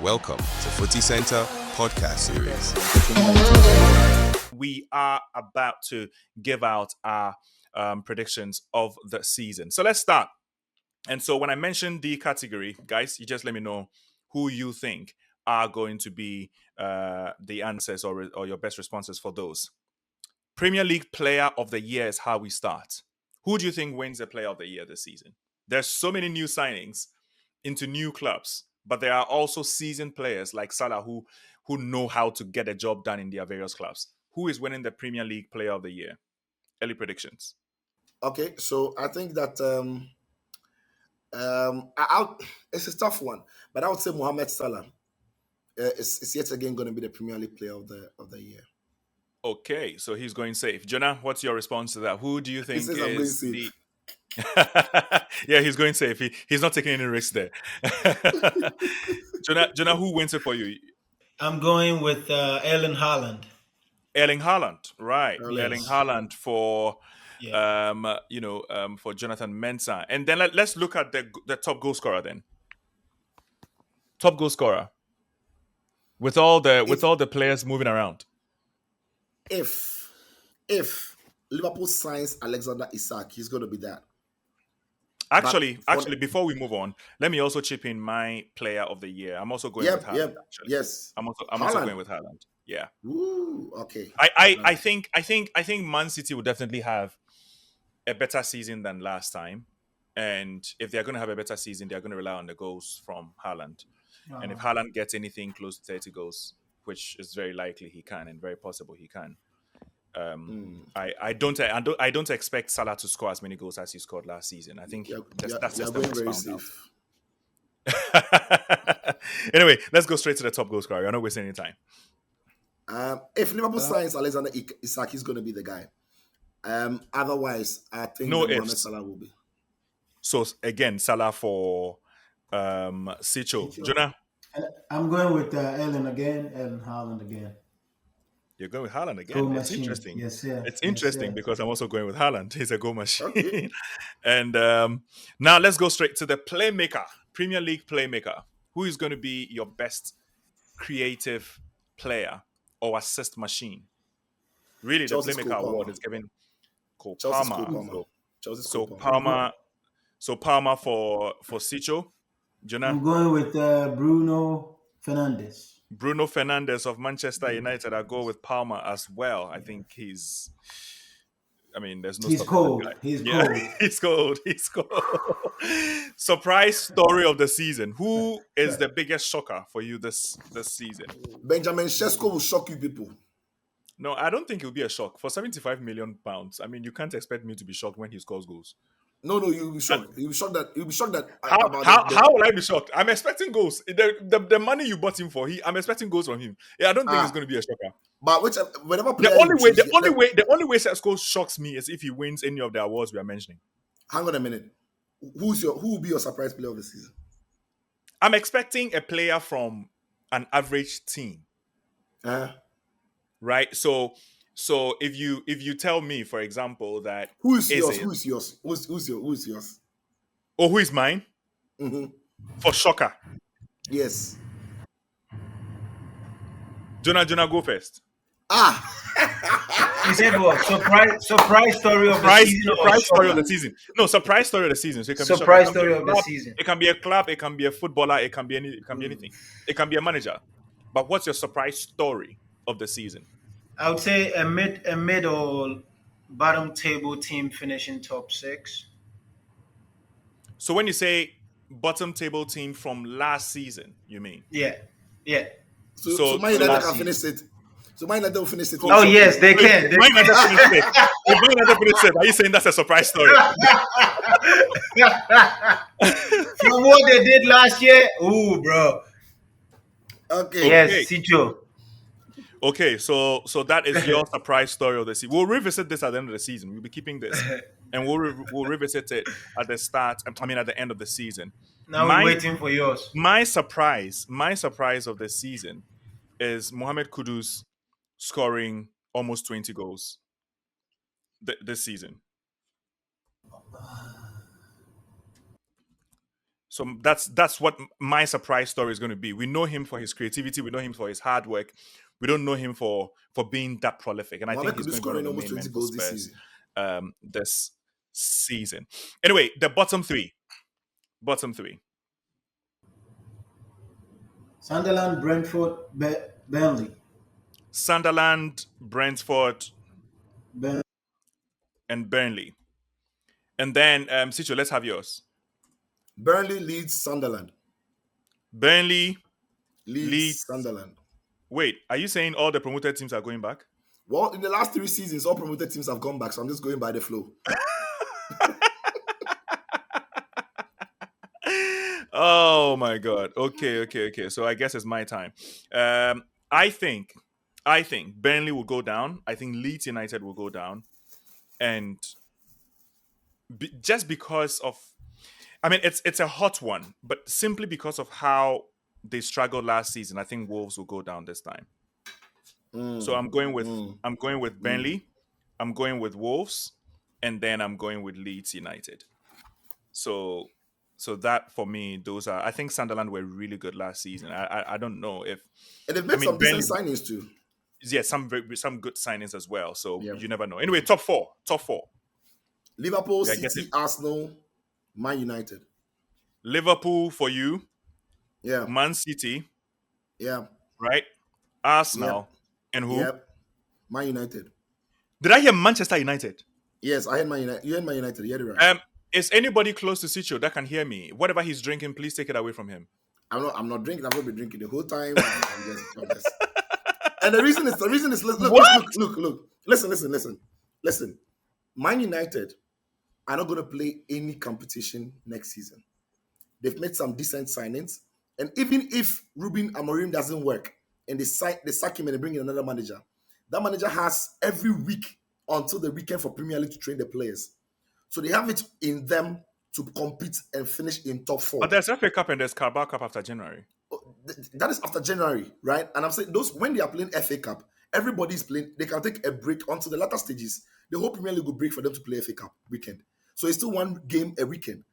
Welcome to Footy Center podcast series. We are about to give out our predictions of the season. So let's start. And so when I mention the category, guys, you just let me know who you think are going to be the answers or your best responses for those. Premier League Player of the Year is how we start. Who do you think wins the Player of the Year this season? There's so many new signings into new clubs, but there are also seasoned players like Salah who know how to get a job done in their various clubs. Who is winning the Premier League Player of the Year? Early predictions. Okay, so I think that it's a tough one, but I would say Mohamed Salah is yet again going to be the Premier League Player of the year. Okay, so he's going safe. Jonah, what's your response to that? Who do you think says I'm going is safe. Yeah, he's going safe. He's not taking any risks there. Jonah, who wins it for you? I'm going with Erling Haaland. Erling Haaland, right? Oh, yes. Erling Haaland for Yeah. for Jonathan Mensah. And then let's look at the top goal scorer then. Top goal scorer. With all the players moving around. If Liverpool signs Alexander Isak, he's going to be that. Actually, before we move on, let me also chip in my player of the year. I'm also going with Haaland. Actually. Yes. I'm also going with Haaland. Yeah. Ooh, okay. I think Man City will definitely have a better season than last time. And if they're going to have a better season, they're going to rely on the goals from Haaland. And if Haaland gets anything close to 30 goals, which is very likely he can and very possible he can, I don't expect Salah to score as many goals as he scored last season. I think that's just going very safe. Anyway, let's go straight to the top goal scorer. You're not wasting any time. If Liverpool signs Alexander Isak, he's going to be the guy. Otherwise, I think Mohamed Salah will be. So again, Salah for Sisto. Jonah? I'm going with Erling Haaland again. You're going with Haaland again. Goal It's machine. interesting. Yes, sir. It's interesting because I'm also going with Haaland. He's a goal machine. Okay. And now let's go straight to the playmaker, Premier League playmaker. Who is going to be your best creative player or assist machine? Really, Chelsea's the playmaker award is given Cole Palmer. So Palmer for Sisto. Jonah? I'm going with Bruno Fernandes. Bruno Fernandes of Manchester United. I go with Palmer as well. I think there's no. He's cold. He's cold. He's cold. Surprise story of the season. Who is the biggest shocker for you this season? Benjamin Sesko will shock you people. No, I don't think it will be a shock. For £75 million, you can't expect me to be shocked when he scores goals. No, you'll be shocked. You'll be shocked that. How will I be shocked? I'm expecting goals. The money you bought him for, I'm expecting goals from him. Yeah, I don't think it's going to be a shocker. But whenever the only way Sesko shocks me is if he wins any of the awards we are mentioning. Hang on a minute. Who will be your surprise player of the season? I'm expecting a player from an average team. Right? So if you tell me, for example, that who's yours? Oh, who is mine? Mm-hmm. For shocker. Yes. Jonah, go first. You said what? Surprise story of the season. Surprise story of the season. No, surprise story of the season. So it can surprise story of the season. It can be a club. It can be a footballer. It can be anything. It can be a manager. But what's your surprise story of the season? I would say a mid or bottom table team finishing top 6. So when you say bottom table team from last season, you mean? Yeah. So Man United can finish it. So Man United will finish it. Oh yes, they can. Man United finish it. If Man United finish it, are you saying that's a surprise story? From what they did last year, ooh, bro. Okay. Yes, Sisto. Okay, so that is your surprise story of the season. We'll revisit this at the end of the season. We'll be keeping this, and we'll revisit it at the end of the season. Now we're waiting for yours. My surprise of the season is Mohamed Kudus scoring almost 20 goals this season. So that's what my surprise story is going to be. We know him for his creativity. We know him for his hard work. We don't know him for being that prolific. And I think Mohamed he's could be going to be one of scoring the almost main 20 men for goals this Spurs season. this season. Anyway, the bottom three. Bottom three. Sunderland, Brentford, Burnley. Sunderland, Brentford, Burnley. and Burnley. And then, Sicho, let's have yours. Burnley leads Sunderland. Burnley, Leeds, Leeds. Sunderland. Wait, are you saying all the promoted teams are going back? Well, in the last 3 seasons, all promoted teams have gone back, so I'm just going by the flow. Oh my god. Okay. So I guess it's my time. I think Burnley will go down. I think Leeds United will go down, and just because of, I mean, it's a hot one, but simply because of how they struggled last season, I think Wolves will go down this time. So I'm going with Burnley, I'm going with Wolves, and then I'm going with Leeds United. So that for me, those are. I think Sunderland were really good last season. I don't know if, And they've made some Burnley, decent signings too. yeah, some good signings as well. So Yeah. you never know. Anyway, top four. Liverpool, Yeah, I guess City, Arsenal, Man United. Liverpool for you, Yeah. Man City, Yeah. right? Arsenal, Yep. and who? Yep. Man United. Did I hear Manchester United? Yes, I had Man United. You had Man United. You had it right. Is anybody close to Sicho that can hear me? Whatever he's drinking, please take it away from him. I'm not drinking. I've not been drinking the whole time. I'm just. And the reason is look. Listen. Man United are not going to play any competition next season. They've made some decent signings, and even if Ruben Amorim doesn't work and they sack him and they bring in another manager, that manager has every week until the weekend for Premier League to train the players. So they have it in them to compete and finish in top 4. But there's FA Cup and there's Carabao Cup after January. That is after January, right? And I'm saying those when they are playing FA Cup, everybody's playing. They can take a break until the latter stages. The whole Premier League will break for them to play FA Cup weekend. So it's still one game a weekend.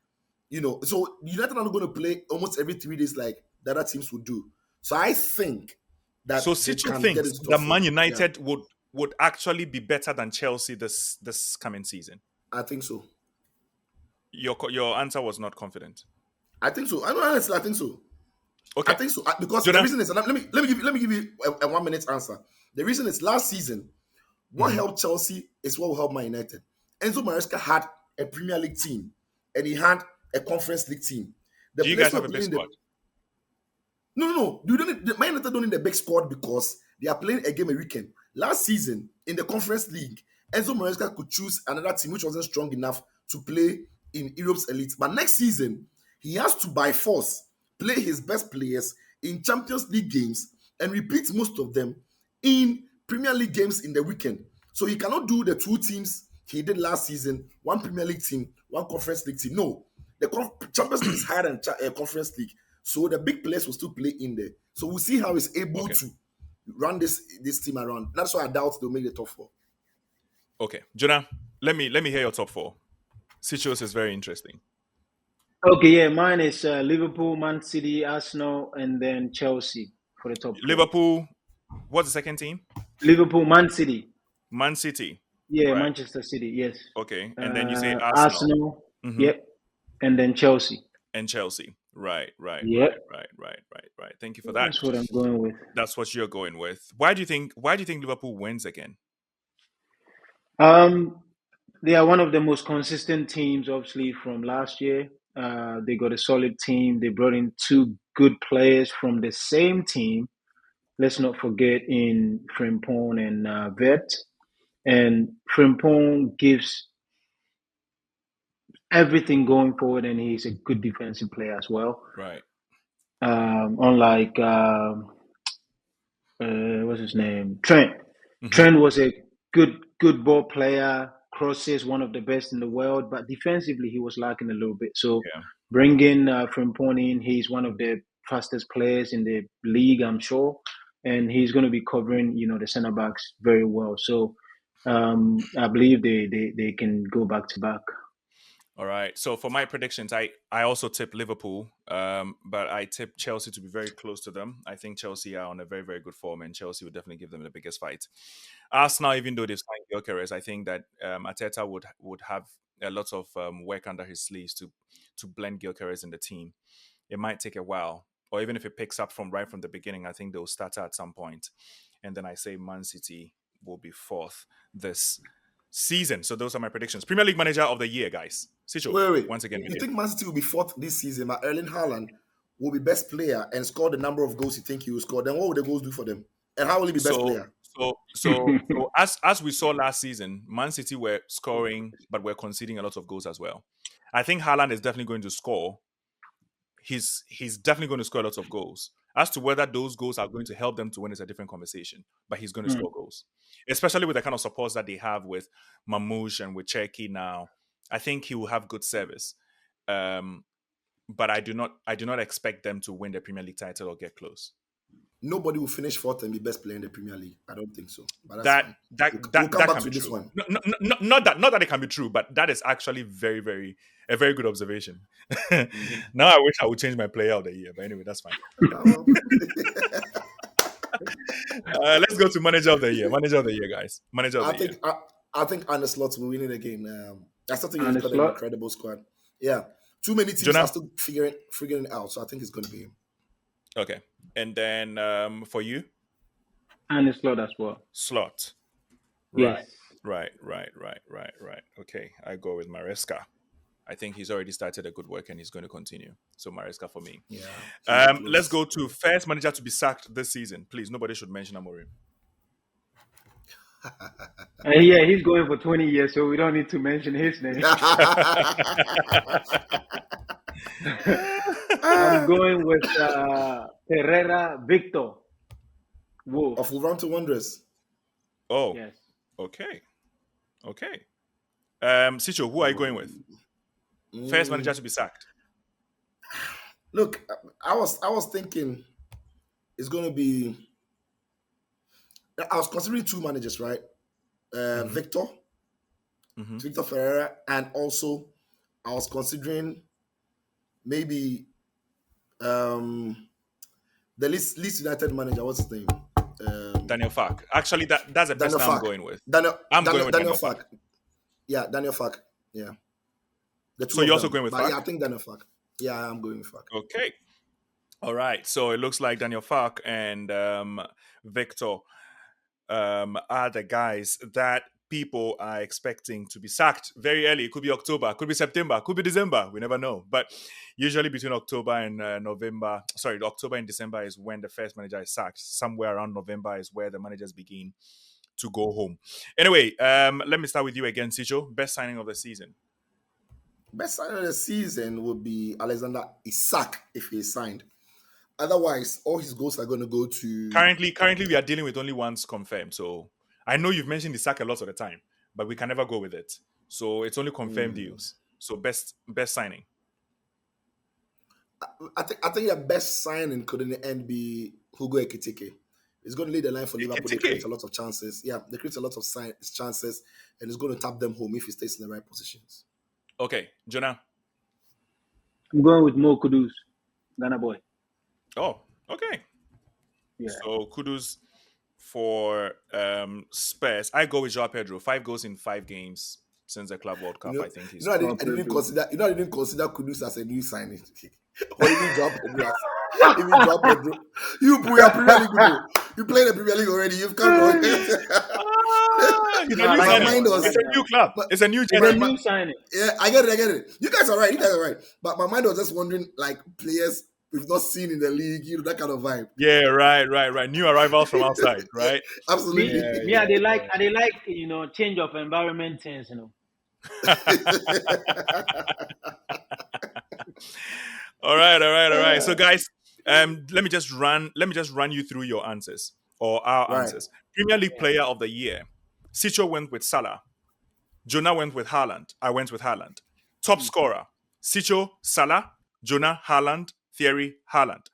So United are not going to play almost every 3 days like the other teams would do. So I think that so Sicho thinks that Man United would actually be better than Chelsea this coming season. I think so. Your answer was not confident. I think so. I think so. Okay. I think so because Jonah? the reason is let me give you a 1 minute answer. The reason is last season, what helped Chelsea is what will help Man United. Enzo Maresca had a Premier League team and he had a Conference League team. Do you guys have a big squad? No. Man United don't need a big squad because they are playing a game a weekend. Last season in the Conference League, Enzo Maresca could choose another team which wasn't strong enough to play in Europe's elite. But next season, he has to by force play his best players in Champions League games and repeat most of them in Premier League games in the weekend. So he cannot do the 2 teams he did last season, 1 Premier League team, 1 Conference League team. No, the Champions League is higher than Conference League. So the big players will still play in there. So we'll see how he's able to run this team around. That's why I doubt they'll make the top 4. Okay. Jonah, let me hear your top 4. Sicho's is very interesting. Okay, yeah, mine is Liverpool, Man City, Arsenal, and then Chelsea for the top 4. Liverpool, what's the second team? Liverpool, Man City. Man City. Yeah, right. Manchester City, yes. Okay, and then you say Arsenal. Arsenal, yep, and then Chelsea. And Chelsea. Right. Yep. Right. Thank you for that. That's what I'm going with. That's what you're going with. Why do you think Liverpool wins again? They are one of the most consistent teams, obviously, from last year. They got a solid team. They brought in 2 good players from the same team. Let's not forget in Frimpong and Vet. And Frimpong gives everything going forward, and he's a good defensive player as well. Right. Unlike what's his name, Trent. Trent was a good ball player. Crosses, one of the best in the world, but defensively he was lacking a little bit. So bringing Frimpong in, he's one of the fastest players in the league, I'm sure, and he's going to be covering the center backs very well. So I believe they can go back to back. All right. So for my predictions, I also tip Liverpool, but I tip Chelsea to be very close to them. I think Chelsea are on a very, very good form, and Chelsea would definitely give them the biggest fight. Arsenal, even though they've signed Gyökeres, I think that Arteta would have a lot of work under his sleeves to blend Gyökeres in the team. It might take a while, or even if it picks up from right from the beginning, I think they'll start at some point. And then I say Man City will be fourth this season. So those are my predictions. Premier League Manager of the Year, guys. Sicho, Wait. once again. You think Man City will be fourth this season, but Erling Haaland will be best player and score the number of goals you think he will score? Then what will the goals do for them? And how will he be best player? So as we saw last season, Man City were scoring, but were conceding a lot of goals as well. I think Haaland is definitely going to score. He's definitely going to score a lot of goals. As to whether those goals are going to help them to win is a different conversation. But he's going to score goals, especially with the kind of supports that they have with Mamouche and with Cherki now. I think he will have good service. But I do not expect them to win the Premier League title or get close. Nobody will finish fourth and be best player in the Premier League. I don't think so. But That fine. we'll come back to this one. Not that it can be true, but that is actually a very good observation. Now I wish I would change my player of the year, but anyway, that's fine. Let's go to manager of the year. Manager of the year, guys. Manager of the year. I think Arne Slot will win it again. I still think he's got an incredible squad. Yeah, too many teams are still figuring it out, so I think it's going to be him. Okay, and then for you, Arne Slot as well. Slot. Yes. Right. Okay, I go with Maresca. I think he's already started a good work and he's going to continue. So Maresca for me. Yeah. Let's go to first manager to be sacked this season. Please, nobody should mention Amorim. Yeah, he's going for 20 years, so we don't need to mention his name. I'm going with Pereira Victor. Wolf. Of Wolverhampton Wanderers. Oh, yes. Okay. Sicho, who are you going with? First manager to be sacked. Look, I was thinking it's going to be. I was considering two managers, right? Victor Ferreira, and also I was considering maybe the Leeds United manager. What's his name? Daniel Fark. Actually, that's the person I'm going with. Daniel Fark. Yeah, Daniel Fark. Yeah. So you're also going with Fark? Yeah, I think Daniel Fark. Yeah, I'm going with Fark. Okay. All right. So it looks like Daniel Fark and Victor are the guys that people are expecting to be sacked very early. It could be October, could be September, could be December. We never know. But usually between October and October and December is when the first manager is sacked. Somewhere around November is where the managers begin to go home. Anyway, let me start with you again, Sicho. Best signing of the season. Best signing of the season would be Alexander Isak if he is signed. Otherwise, all his goals are going to go to... Currently, we are dealing with only ones confirmed. So I know you've mentioned Isak a lot of the time, but we can never go with it. So it's only confirmed deals. So best signing. I think the best signing could in the end be Hugo Ekitike. He's going to lead the line for Liverpool. They create a lot of chances. Yeah, they create a lot of chances, and he's going to tap them home if he stays in the right positions. Okay, Jonah. I'm going with Mo Kudus, Ghana boy. Oh, okay. Yeah. So Kudus for Spurs. I go with Joao Pedro. 5 goals in 5 games since the Club World Cup. I think he's. I didn't consider Kudus as a new signing. Or even Joao Pedro. You are Premier League people. You play the Premier League already. You've come. It's a new club. It's a new signing. Yeah, I get it. You guys are right. But my mind was just wondering, like, players we've not seen in the league, that kind of vibe. Yeah, right. New arrivals from outside, right? Absolutely. Yeah, they like change of environment things, All right. So guys, let me just run you through your answers or our answers. Premier League Player of the Year. Sicho went with Salah. Jonah went with Haaland. I went with Haaland. Top scorer. Sicho, Salah. Jonah, Haaland. Thierry, Haaland.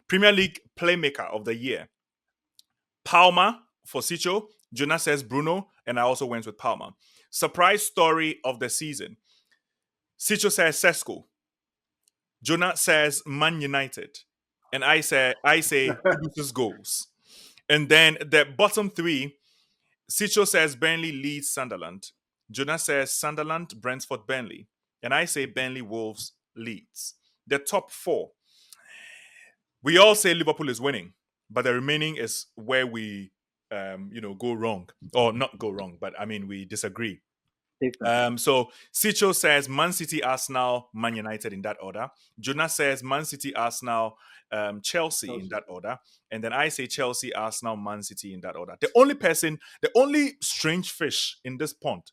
Premier League Playmaker of the Year. Palmer for Sicho. Jonah says Bruno, and I also went with Palmer. Surprise story of the season. Sisto says Sesko. Jonah says Man United. And I say Kudus goals. And then the bottom three, Sisto says Burnley, Leeds, Sunderland. Jonah says Sunderland, Brentford, Burnley. And I say Burnley, Wolves, Leeds. The top four, we all say Liverpool is winning, but the remaining is where we, go wrong. Or not go wrong, but I mean, we disagree. So Sisto says Man City, Arsenal, Man United in that order. Jonah says Man City, Arsenal, Chelsea in that order. And then I say Chelsea, Arsenal, Man City in that order. The only strange fish in this pond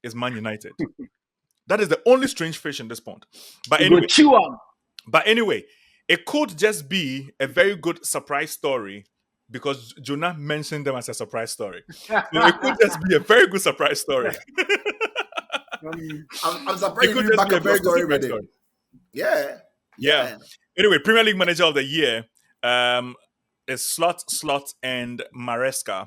is Man United. That is the only strange fish in this pond. But anyway, it could just be a very good surprise story because Jonah mentioned them as a surprise story. So it could just be a very good surprise story. I'm surprised you back up your story with it. Yeah. Anyway, Premier League Manager of the Year is Slot, and Maresca.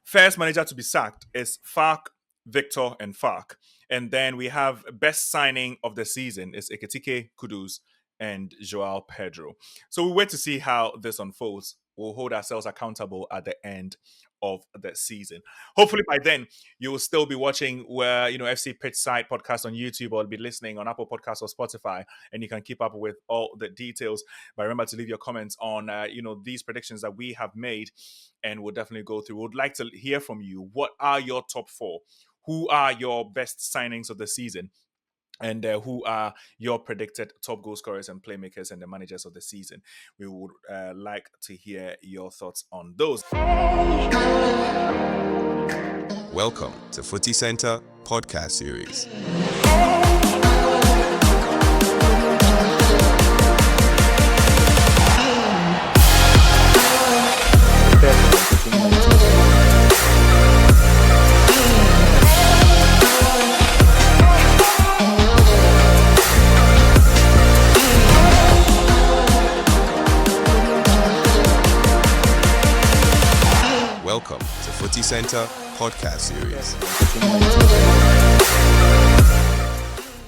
First manager to be sacked is Fark, Victor, and Fark. And then we have best signing of the season is Ekitike, Kudus, and Joao Pedro. So we wait to see how this unfolds. We'll hold ourselves accountable at the end of the season. Hopefully by then you will still be watching FC Pitch Side podcast on YouTube or be listening on Apple Podcasts or Spotify, and you can keep up with all the details. But remember to leave your comments on these predictions that we have made, and we'll definitely go through. Would like to hear from you. What are your top four? Who are your best signings of the season? And who are your predicted top goal scorers and playmakers and the managers of the season? We would like to hear your thoughts on those. Welcome to Footy Center podcast series. Welcome to Footy Center podcast series.